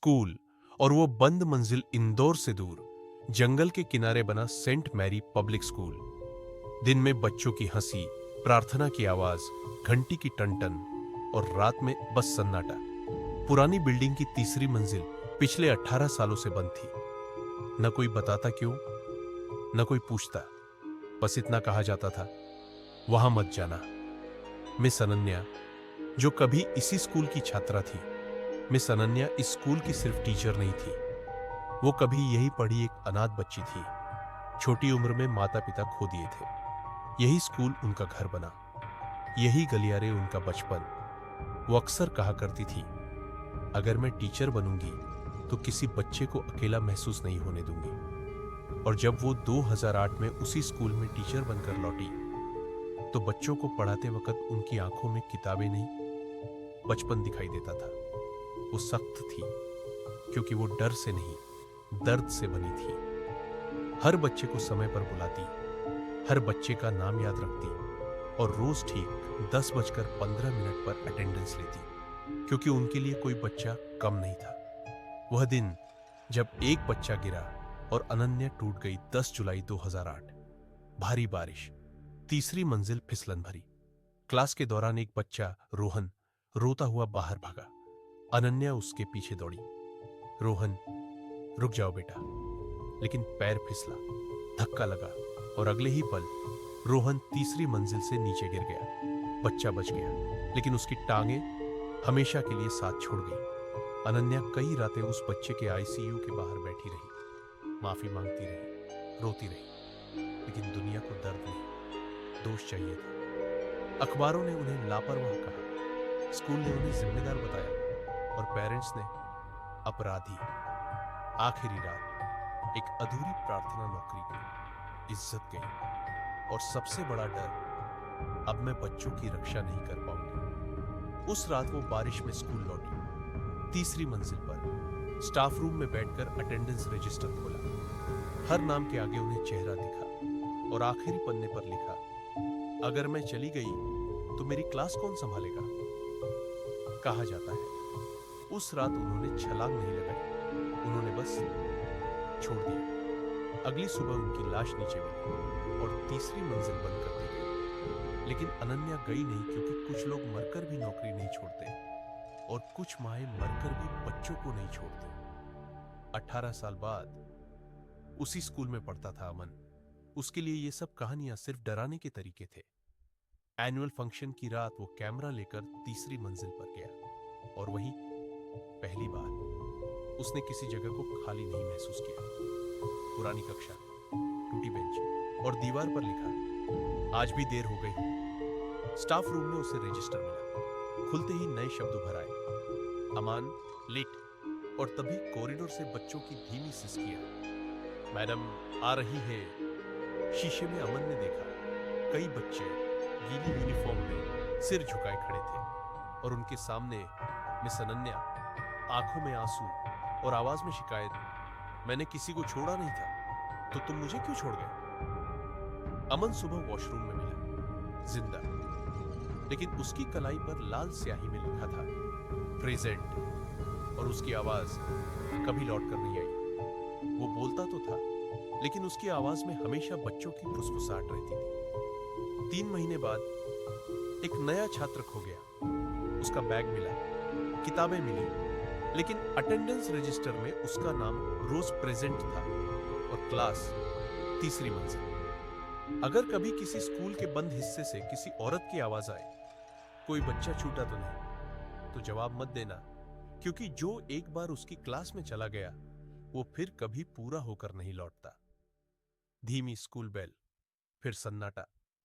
School और वो बंद मंजिल इंदौर से दूर जंगल के किनारे बना सेंट मैरी पब्लिक स्कूल। दिन में बच्चों की हंसी, प्रार्थना की आवाज, घंटी की टन-टन और रात में बस सन्नाटा। पुरानी बिल्डिंग की तीसरी मंजिल पिछले 18 सालों से बंद थी। न कोई बताता क्यों, न कोई पूछता। बस इतना कहा जाता था, वहां मत जाना। मिस अनन्या, जो कभी इसी स्कूल की छात्रा थी, मिस अनन्या इस स्कूल की सिर्फ टीचर नहीं थी, वो कभी यही पढ़ी एक अनाथ बच्ची थी। छोटी उम्र में माता पिता खो दिए थे। यही स्कूल उनका घर बना, यही गलियारे उनका बचपन। वो अक्सर कहा करती थी, अगर मैं टीचर बनूंगी तो किसी बच्चे को अकेला महसूस नहीं होने दूंगी। और जब वो 2008 में उसी स्कूल में टीचर बनकर लौटी तो बच्चों को पढ़ाते वक्त उनकी आंखों में किताबें नहीं, बचपन दिखाई देता था। वो सख्त थी क्योंकि वो डर से नहीं, दर्द से बनी थी। हर बच्चे को समय पर बुलाती, हर बच्चे का नाम याद रखती और रोज ठीक 10:15 पर अटेंडेंस लेती, क्योंकि उनके लिए कोई बच्चा कम नहीं था। वह दिन जब एक बच्चा गिरा और अनन्या टूट गई, 10 जुलाई 2008। भारी बारिश, तीसरी मंजिल फिसलन भरी। क्लास के दौरान एक बच्चा, रोहन, रोता हुआ बाहर भागा। अनन्या उसके पीछे दौड़ी। रोहन, रुक जाओ बेटा। लेकिन पैर फिसला, धक्का लगा और अगले ही पल रोहन तीसरी मंजिल से नीचे गिर गया। बच्चा बच गया, लेकिन उसकी टांगें हमेशा के लिए साथ छोड़ गई। अनन्या कई रातें उस बच्चे के आईसीयू के बाहर बैठी रही, माफी मांगती रही, रोती रही, लेकिन दुनिया को दर्द नहीं, दोष चाहिए था। अखबारों ने उन्हें लापरवाह कहा, स्कूल ने उन्हें जिम्मेदार बताया और पेरेंट्स ने अपराधी। आखिरी रात एक अधूरी प्रार्थना नौकरी गई, इज्जत गई और सबसे बड़ा डर, अब मैं बच्चों की रक्षा नहीं कर पाऊंगी। उस रात वो बारिश में स्कूल लौटी। तीसरी मंजिल पर स्टाफ रूम में बैठकर अटेंडेंस रजिस्टर खोला। हर नाम के आगे उन्हें चेहरा दिखा और आखिरी पन्ने पर लिखा, अगर मैं चली गई तो मेरी क्लास कौन संभालेगा। कहा जाता है उस रात उन्होंने छलांग नहीं लगाई, उन्होंने बस छोड़ दिया। अगली सुबह उनकी लाश नीचे मिली और तीसरी मंजिल बंद कर दी गई। लेकिन अनन्या गई नहीं, क्योंकि कुछ लोग मरकर भी नौकरी नहीं छोड़ते और कुछ माएं मरकर भी बच्चों को नहीं छोड़ते। 18 साल बाद उसी स्कूल में पढ़ता था अमन। उसके लिए ये सब कहानियां सिर्फ डराने के तरीके थे। एनुअल फंक्शन की रात वो कैमरा लेकर तीसरी मंजिल पर गया और वही पहली बार उसने किसी जगह को खाली नहीं महसूस किया। पुरानी कक्षा, टूटी बेंच और दीवार पर लिखा, आज भी देर हो गई। स्टाफ रूम में उसे रजिस्टर मिला। खुलते ही नए शब्द उभर आए, अमान, लेट। और तभी कॉरिडोर से बच्चों की धीमी सिसकियां, मैडम आ रही है। शीशे में अमन ने देखा, कई बच्चे गीली यूनिफॉर्म में सिर झुकाए खड़े थे और उनके सामने मिस अनन्या, आंखों में आंसू और आवाज में शिकायत, मैंने किसी को छोड़ा नहीं था तो तुम मुझे क्यों छोड़ गए। अमन सुबह वॉशरूम में मिला, जिंदा, लेकिन उसकी कलाई पर लाल स्याही में लिखा था प्रेजेंट और उसकी आवाज कभी लौट कर नहीं आई। वो बोलता तो था, लेकिन उसकी आवाज में हमेशा बच्चों की फुसफुसाहट रहती थी। 3 महीने बाद एक नया छात्र खो गया। उसका बैग मिला, किताबें मिली, लेकिन अटेंडेंस रजिस्टर में उसका नाम रोज प्रेजेंट था और क्लास तीसरी मंजिल। अगर कभी किसी स्कूल के बंद हिस्से से किसी औरत की आवाज आए, कोई बच्चा छूटा तो नहीं, तो जवाब मत देना, क्योंकि जो एक बार उसकी क्लास में चला गया वो फिर कभी पूरा होकर नहीं लौटता। धीमी स्कूल बेल, फिर सन्नाटा।